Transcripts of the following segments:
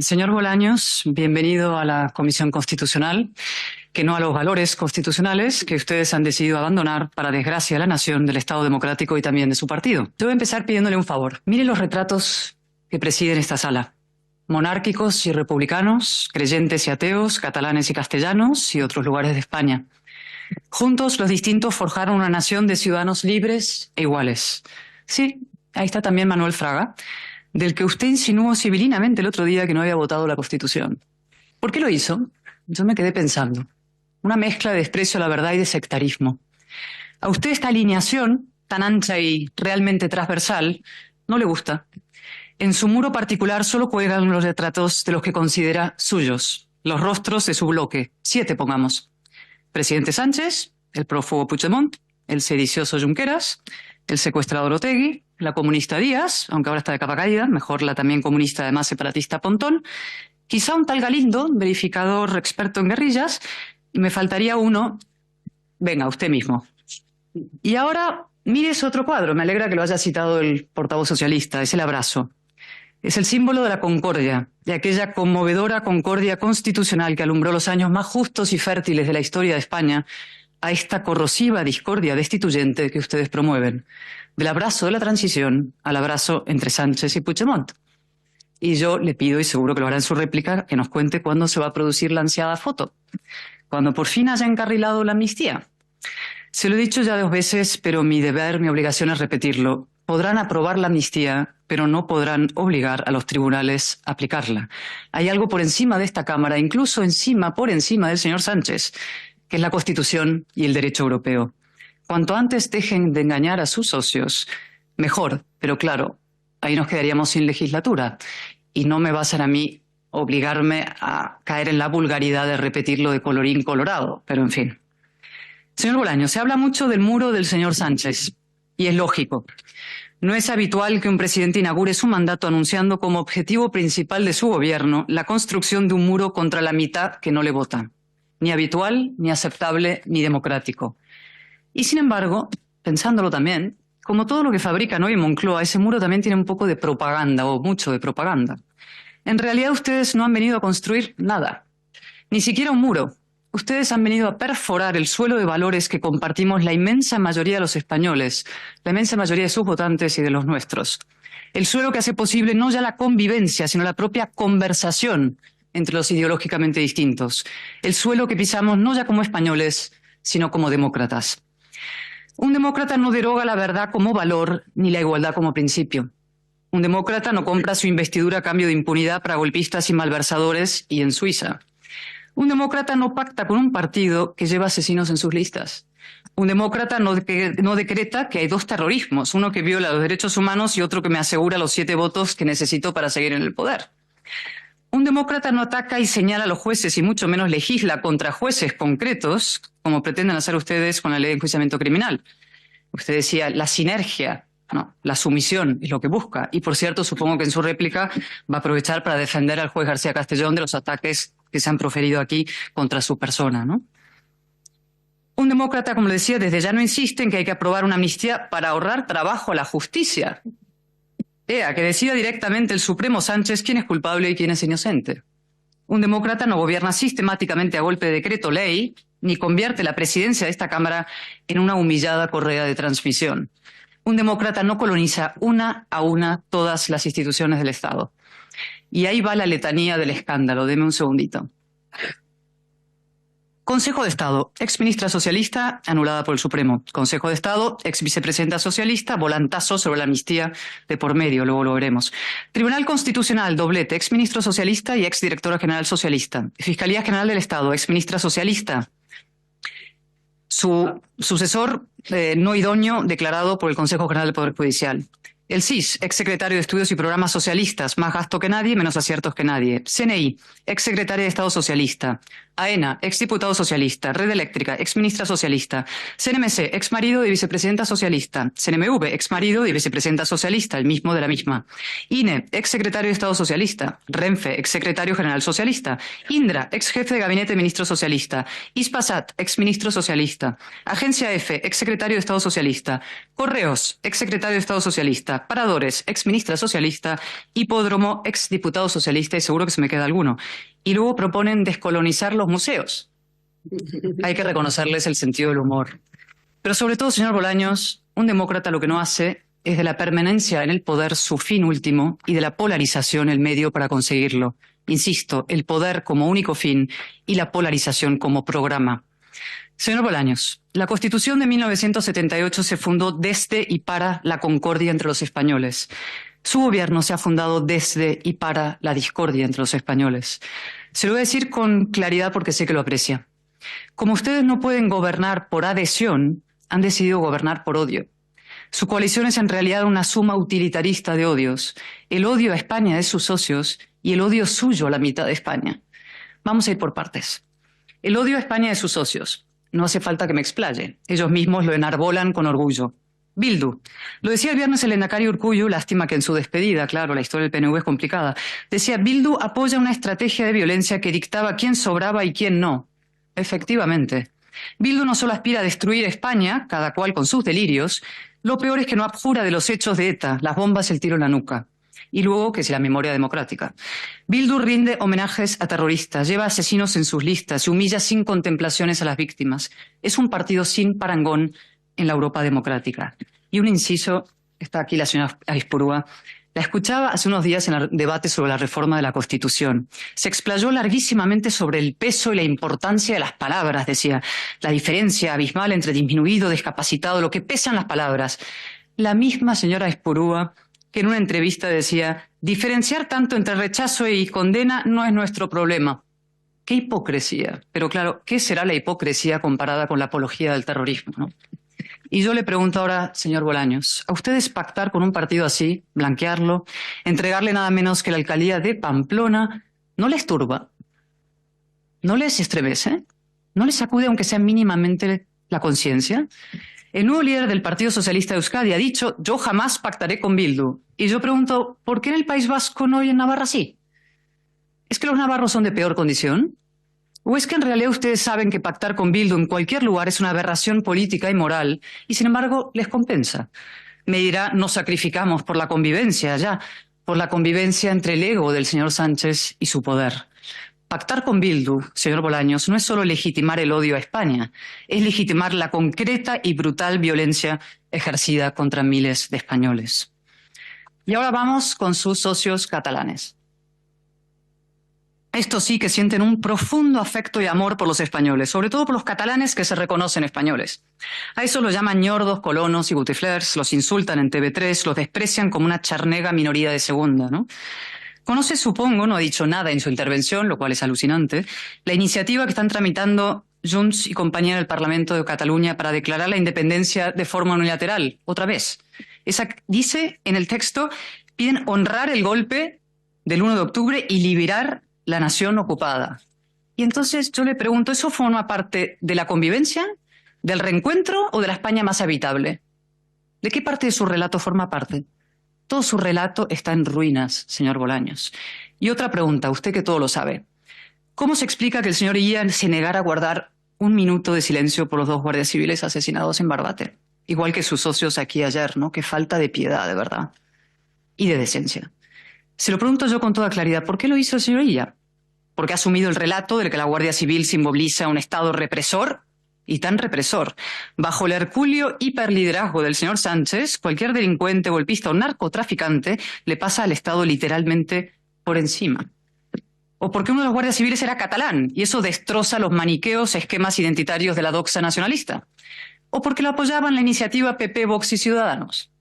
Señor Bolaños, bienvenido a la Comisión Constitucional, que no a los valores constitucionales que ustedes han decidido abandonar para desgracia de la nación, del Estado democrático y también de su partido. Yo voy a empezar pidiéndole un favor. Mire los retratos que presiden esta sala. Monárquicos y republicanos, creyentes y ateos, catalanes y castellanos y otros lugares de España. Juntos los distintos forjaron una nación de ciudadanos libres e iguales. Sí, ahí está también Manuel Fraga, del que usted insinuó civilinamente el otro día que no había votado la Constitución. ¿Por qué lo hizo? Yo me quedé pensando. Una mezcla de desprecio a la verdad y de sectarismo. A usted esta alineación, tan ancha y realmente transversal, no le gusta. En su muro particular solo cuelgan los retratos de los que considera suyos, los rostros de su bloque, 7 pongamos. Presidente Sánchez, el prófugo Puigdemont, el sedicioso Junqueras, el secuestrador Otegi, la comunista Díaz, aunque ahora está de capa caída, mejor la también comunista además separatista Pontón, quizá un tal Galindo, verificador experto en guerrillas, y me faltaría uno, venga, usted mismo. Y ahora, mire ese otro cuadro, me alegra que lo haya citado el portavoz socialista, es el abrazo. Es el símbolo de la concordia, de aquella conmovedora concordia constitucional que alumbró los años más justos y fértiles de la historia de España, a esta corrosiva discordia destituyente que ustedes promueven, del abrazo de la transición al abrazo entre Sánchez y Puigdemont. Y yo le pido, y seguro que lo hará en su réplica, que nos cuente cuándo se va a producir la ansiada foto, cuando por fin haya encarrilado la amnistía. Se lo he dicho ya 2 veces, pero mi deber, mi obligación es repetirlo. Podrán aprobar la amnistía, pero no podrán obligar a los tribunales a aplicarla. Hay algo por encima de esta Cámara, incluso por encima del señor Sánchez, que es la Constitución y el derecho europeo. Cuanto antes dejen de engañar a sus socios, mejor, pero claro, ahí nos quedaríamos sin legislatura. Y no me va a ser a mí obligarme a caer en la vulgaridad de repetirlo de colorín colorado, pero en fin. Señor Bolaños, se habla mucho del muro del señor Sánchez, y es lógico. No es habitual que un presidente inaugure su mandato anunciando como objetivo principal de su gobierno la construcción de un muro contra la mitad que no le vota. Ni habitual, ni aceptable, ni democrático. Y sin embargo, pensándolo también, como todo lo que fabrican hoy en Moncloa, ese muro también tiene un poco de propaganda, o mucho de propaganda. En realidad ustedes no han venido a construir nada, ni siquiera un muro. Ustedes han venido a perforar el suelo de valores que compartimos la inmensa mayoría de los españoles, la inmensa mayoría de sus votantes y de los nuestros. El suelo que hace posible no ya la convivencia, sino la propia conversación entre los ideológicamente distintos. El suelo que pisamos no ya como españoles, sino como demócratas. Un demócrata no deroga la verdad como valor ni la igualdad como principio. Un demócrata no compra su investidura a cambio de impunidad para golpistas y malversadores y en Suiza. Un demócrata no pacta con un partido que lleva asesinos en sus listas. Un demócrata no decreta que hay 2 terrorismos, uno que viola los derechos humanos y otro que me asegura los 7 votos que necesito para seguir en el poder. Un demócrata no ataca y señala a los jueces y mucho menos legisla contra jueces concretos, como pretenden hacer ustedes con la ley de enjuiciamiento criminal. Usted decía, la sinergia, no, la sumisión es lo que busca. Y por cierto, supongo que en su réplica va a aprovechar para defender al juez García Castellón de los ataques que se han proferido aquí contra su persona, ¿no? Un demócrata, como le decía, desde ya no insiste en que hay que aprobar una amnistía para ahorrar trabajo a la justicia. Que decida directamente el Supremo Sánchez quién es culpable y quién es inocente. Un demócrata no gobierna sistemáticamente a golpe de decreto ley, ni convierte la presidencia de esta Cámara en una humillada correa de transmisión. Un demócrata no coloniza una a una todas las instituciones del Estado. Y ahí va la letanía del escándalo. Deme un segundito. Consejo de Estado, exministra socialista, anulada por el Supremo. Consejo de Estado, exvicepresidenta socialista, volantazo sobre la amnistía de por medio, luego lo veremos. Tribunal Constitucional, doblete, exministro socialista y exdirectora general socialista. Fiscalía General del Estado, exministra socialista. Su sucesor no idóneo declarado por el Consejo General del Poder Judicial. El CIS, exsecretario de Estudios y Programas Socialistas, más gasto que nadie, menos aciertos que nadie. CNI, exsecretaria de Estado Socialista. AENA, exdiputado socialista. Red Eléctrica, exministra socialista. CNMC, exmarido de vicepresidenta socialista. CNMV, exmarido de vicepresidenta socialista, el mismo de la misma. INE, exsecretario de Estado socialista. Renfe, exsecretario general socialista. Indra, exjefe de gabinete ministro socialista. Ispasat, exministro socialista. Agencia F, exsecretario de Estado socialista. Correos, exsecretario de Estado socialista. Paradores, exministra socialista. Hipódromo, exdiputado socialista, y seguro que se me queda alguno. Y luego proponen descolonizar los museos. Hay que reconocerles el sentido del humor. Pero sobre todo, señor Bolaños, un demócrata lo que no hace es de la permanencia en el poder su fin último y de la polarización el medio para conseguirlo. Insisto, el poder como único fin y la polarización como programa. Señor Bolaños, la Constitución de 1978 se fundó desde y para la concordia entre los españoles. Su gobierno se ha fundado desde y para la discordia entre los españoles. Se lo voy a decir con claridad porque sé que lo aprecia. Como ustedes no pueden gobernar por adhesión, han decidido gobernar por odio. Su coalición es en realidad una suma utilitarista de odios. El odio a España de sus socios y el odio suyo a la mitad de España. Vamos a ir por partes. El odio a España de sus socios. No hace falta que me explaye. Ellos mismos lo enarbolan con orgullo. Bildu. Lo decía el viernes el lehendakari Urkullu, lástima que en su despedida, claro, la historia del PNV es complicada, decía: Bildu apoya una estrategia de violencia que dictaba quién sobraba y quién no. Efectivamente. Bildu no solo aspira a destruir España, cada cual con sus delirios, lo peor es que no abjura de los hechos de ETA, las bombas, el tiro en la nuca. Y luego, que es la memoria democrática. Bildu rinde homenajes a terroristas, lleva asesinos en sus listas y humilla sin contemplaciones a las víctimas. Es un partido sin parangón en la Europa democrática. Y un inciso, está aquí la señora Aizpurúa, la escuchaba hace unos días en el debate sobre la reforma de la Constitución. Se explayó larguísimamente sobre el peso y la importancia de las palabras, decía, la diferencia abismal entre disminuido, discapacitado, lo que pesan las palabras. La misma señora Aizpurúa que en una entrevista decía: diferenciar tanto entre rechazo y condena no es nuestro problema. ¡Qué hipocresía! Pero claro, ¿qué será la hipocresía comparada con la apología del terrorismo, ¿no? Y yo le pregunto ahora, señor Bolaños, ¿a ustedes pactar con un partido así, blanquearlo, entregarle nada menos que la alcaldía de Pamplona, no les turba? ¿No les estremece? ¿No les sacude aunque sea mínimamente la conciencia? El nuevo líder del Partido Socialista de Euskadi ha dicho: yo jamás pactaré con Bildu. Y yo pregunto, ¿por qué en el País Vasco no y en Navarra sí? ¿Es que los navarros son de peor condición? ¿O es que en realidad ustedes saben que pactar con Bildu en cualquier lugar es una aberración política y moral y sin embargo les compensa? Me dirá: nos sacrificamos por la convivencia allá, por la convivencia entre el ego del señor Sánchez y su poder. Pactar con Bildu, señor Bolaños, no es solo legitimar el odio a España, es legitimar la concreta y brutal violencia ejercida contra miles de españoles. Y ahora vamos con sus socios catalanes. Estos sí que sienten un profundo afecto y amor por los españoles, sobre todo por los catalanes que se reconocen españoles. A eso los llaman ñordos, colonos y butiflers, los insultan en TV3, los desprecian como una charnega minoría de segunda, ¿no? Conoce, supongo, no ha dicho nada en su intervención, lo cual es alucinante, la iniciativa que están tramitando Junts y compañía en el Parlamento de Cataluña para declarar la independencia de forma unilateral, otra vez. Esa dice en el texto: piden honrar el golpe del 1 de octubre y liberar la nación ocupada. Y entonces yo le pregunto, ¿eso forma parte de la convivencia, del reencuentro o de la España más habitable? ¿De qué parte de su relato forma parte? Todo su relato está en ruinas, señor Bolaños. Y otra pregunta, usted que todo lo sabe. ¿Cómo se explica que el señor Illa se negara a guardar un minuto de silencio por los 2 guardias civiles asesinados en Barbate? Igual que sus socios aquí ayer, ¿no? Qué falta de piedad, de verdad. Y de decencia. Se lo pregunto yo con toda claridad, ¿por qué lo hizo el señor Illa? ¿Porque ha asumido el relato del que la Guardia Civil simboliza un Estado represor? Y tan represor. Bajo el hercúleo hiperliderazgo del señor Sánchez, cualquier delincuente, golpista o narcotraficante le pasa al Estado literalmente por encima. O porque uno de los guardias civiles era catalán y eso destroza los maniqueos esquemas identitarios de la doxa nacionalista. O porque lo apoyaban la iniciativa PP, Vox y Ciudadanos.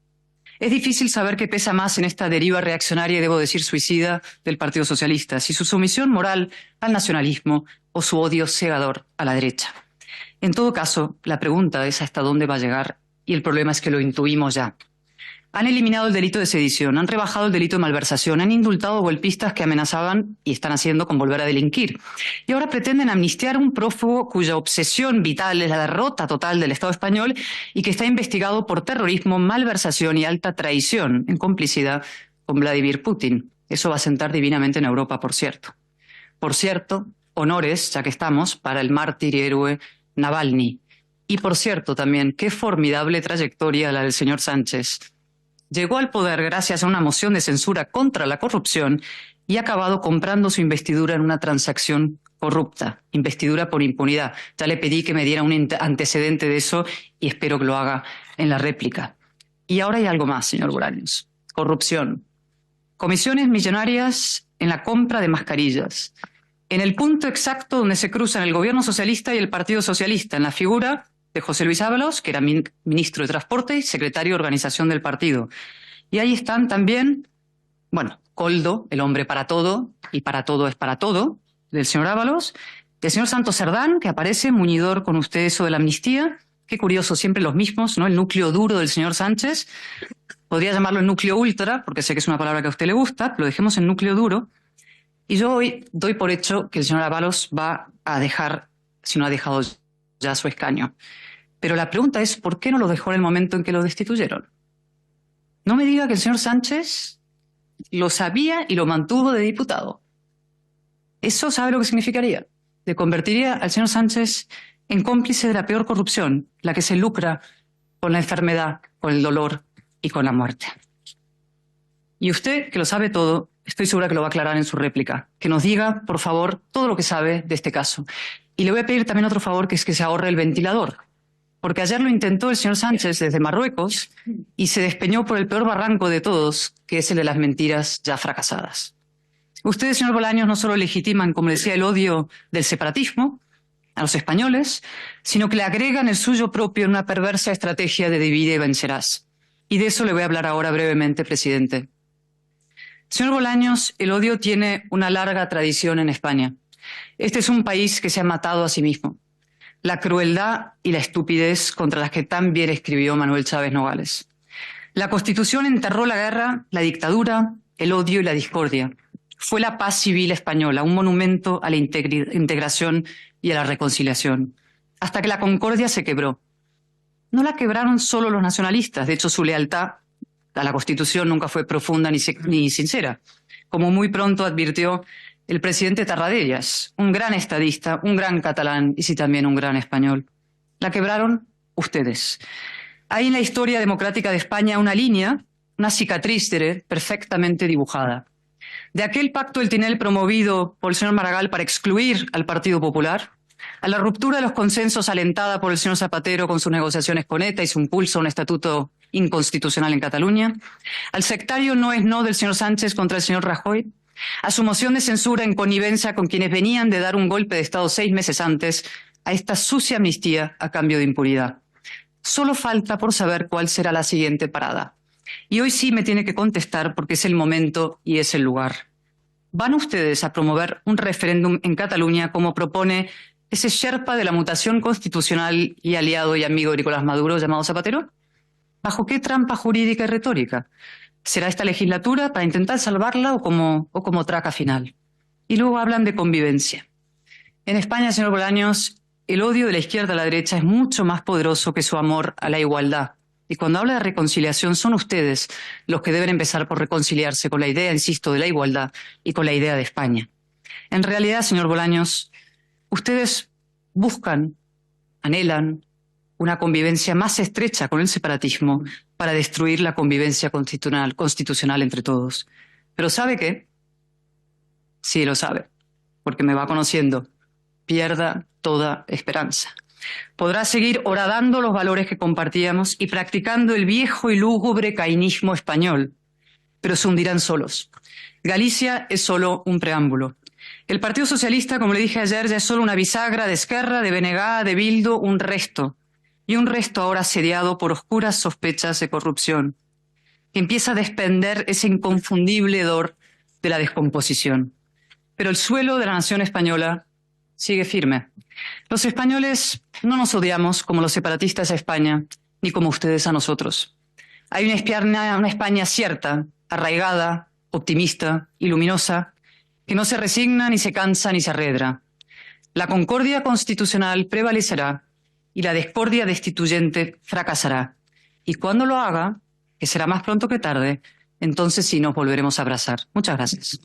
Es difícil saber qué pesa más en esta deriva reaccionaria y debo decir suicida del Partido Socialista, si su sumisión moral al nacionalismo o su odio cegador a la derecha. En todo caso, la pregunta es hasta dónde va a llegar y el problema es que lo intuimos ya. Han eliminado el delito de sedición, han rebajado el delito de malversación, han indultado golpistas que amenazaban y están haciendo con volver a delinquir. Y ahora pretenden amnistiar a un prófugo cuya obsesión vital es la derrota total del Estado español y que está investigado por terrorismo, malversación y alta traición en complicidad con Vladimir Putin. Eso va a sentar divinamente en Europa, por cierto. Por cierto, honores, ya que estamos, para el mártir y héroe Navalny. Y por cierto también, qué formidable trayectoria la del señor Sánchez. Llegó al poder gracias a una moción de censura contra la corrupción y ha acabado comprando su investidura en una transacción corrupta, investidura por impunidad. Ya le pedí que me diera un antecedente de eso y espero que lo haga en la réplica. Y ahora hay algo más, señor Bolaños. Corrupción. Comisiones millonarias en la compra de mascarillas. En el punto exacto donde se cruzan el gobierno socialista y el Partido Socialista, en la figura de José Luis Ábalos, que era ministro de Transporte y secretario de Organización del partido. Y ahí están también, bueno, Coldo, el hombre para todo, y para todo es para todo, del señor Ábalos, del señor Santos Cerdán, que aparece muñidor con usted eso de la amnistía. Qué curioso, siempre los mismos, ¿no? El núcleo duro del señor Sánchez. Podría llamarlo el núcleo ultra, porque sé que es una palabra que a usted le gusta, pero dejemos el núcleo duro. Y yo hoy doy por hecho que el señor Ábalos va a dejar, si no ha dejado ya su escaño. Pero la pregunta es, ¿por qué no lo dejó en el momento en que lo destituyeron? No me diga que el señor Sánchez lo sabía y lo mantuvo de diputado. Eso sabe lo que significaría. Le convertiría al señor Sánchez en cómplice de la peor corrupción, la que se lucra con la enfermedad, con el dolor y con la muerte. Y usted, que lo sabe todo, estoy segura que lo va a aclarar en su réplica. Que nos diga, por favor, todo lo que sabe de este caso. Y le voy a pedir también otro favor, que es que se ahorre el ventilador. Porque ayer lo intentó el señor Sánchez desde Marruecos y se despeñó por el peor barranco de todos, que es el de las mentiras ya fracasadas. Ustedes, señor Bolaños, no solo legitiman, como decía, el odio del separatismo a los españoles, sino que le agregan el suyo propio en una perversa estrategia de divide y vencerás. Y de eso le voy a hablar ahora brevemente, presidente. Señor Bolaños, el odio tiene una larga tradición en España. Este es un país que se ha matado a sí mismo. La crueldad y la estupidez contra las que tan bien escribió Manuel Chávez Nogales. La Constitución enterró la guerra, la dictadura, el odio y la discordia. Fue la paz civil española, un monumento a la integración y a la reconciliación, hasta que la concordia se quebró. No la quebraron solo los nacionalistas, de hecho su lealtad a la Constitución nunca fue profunda ni sincera, como muy pronto advirtió el presidente Tarradellas, un gran estadista, un gran catalán y sí también un gran español. La quebraron ustedes. Hay en la historia democrática de España una línea, una cicatriz perfectamente dibujada. De aquel pacto del Tinel promovido por el señor Maragall para excluir al Partido Popular, a la ruptura de los consensos alentada por el señor Zapatero con sus negociaciones con ETA y su impulso a un estatuto inconstitucional en Cataluña, al sectario no es no del señor Sánchez contra el señor Rajoy, a su moción de censura en connivencia con quienes venían de dar un golpe de Estado 6 meses antes, a esta sucia amnistía a cambio de impunidad. Solo falta por saber cuál será la siguiente parada. Y hoy sí me tiene que contestar porque es el momento y es el lugar. ¿Van ustedes a promover un referéndum en Cataluña como propone ese sherpa de la mutación constitucional y aliado y amigo de Nicolás Maduro llamado Zapatero? ¿Bajo qué trampa jurídica y retórica? ¿Será esta legislatura para intentar salvarla o como traca final? Y luego hablan de convivencia. En España, señor Bolaños, el odio de la izquierda a la derecha es mucho más poderoso que su amor a la igualdad. Y cuando habla de reconciliación, son ustedes los que deben empezar por reconciliarse con la idea, insisto, de la igualdad y con la idea de España. En realidad, señor Bolaños, ustedes buscan, anhelan, una convivencia más estrecha con el separatismo para destruir la convivencia constitucional entre todos. Pero ¿sabe qué? Sí, lo sabe, porque me va conociendo. Pierda toda esperanza. Podrá seguir horadando los valores que compartíamos y practicando el viejo y lúgubre cainismo español, pero se hundirán solos. Galicia es solo un preámbulo. El Partido Socialista, como le dije ayer, ya es solo una bisagra de Esquerra, de BNG, de Bildu, un resto. Y un resto ahora asediado por oscuras sospechas de corrupción, que empieza a desprender ese inconfundible hedor de la descomposición. Pero el suelo de la nación española sigue firme. Los españoles no nos odiamos como los separatistas a España, ni como ustedes a nosotros. Hay una España cierta, arraigada, optimista y luminosa, que no se resigna, ni se cansa, ni se arredra. La concordia constitucional prevalecerá y la discordia destituyente fracasará. Y cuando lo haga, que será más pronto que tarde, entonces sí nos volveremos a abrazar. Muchas gracias.